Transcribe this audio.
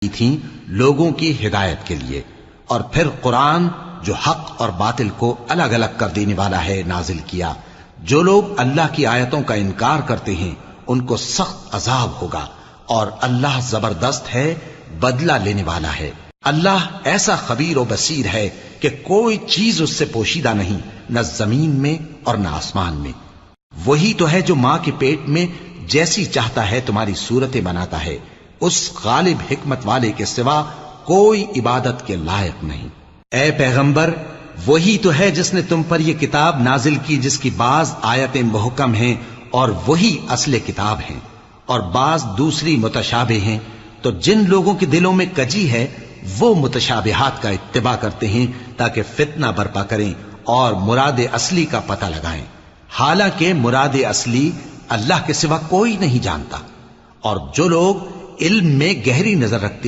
کی تھیں لوگوں کی ہدایت کے لیے، اور پھر قرآن جو حق اور باطل کو الگ الگ کر دینے والا ہے نازل کیا۔ جو لوگ اللہ کی آیتوں کا انکار کرتے ہیں ان کو سخت عذاب ہوگا، اور اللہ زبردست ہے، بدلہ لینے والا ہے۔ اللہ ایسا خبیر و بصیر ہے کہ کوئی چیز اس سے پوشیدہ نہیں، نہ زمین میں اور نہ آسمان میں۔ وہی تو ہے جو ماں کے پیٹ میں جیسی چاہتا ہے تمہاری صورتیں بناتا ہے، اس غالب حکمت والے کے سوا کوئی عبادت کے لائق نہیں۔ اے پیغمبر، وہی تو ہے جس نے تم پر یہ کتاب نازل کی جس کی بعض آیتیں محکم ہیں اور وہی اصل کتاب ہیں، اور بعض دوسری متشابہ ہیں۔ تو جن لوگوں کے دلوں میں کجی ہے وہ متشابہات کا اتباع کرتے ہیں تاکہ فتنہ برپا کریں اور مراد اصلی کا پتہ لگائیں، حالانکہ مراد اصلی اللہ کے سوا کوئی نہیں جانتا۔ اور جو لوگ علم میں گہری نظر رکھتے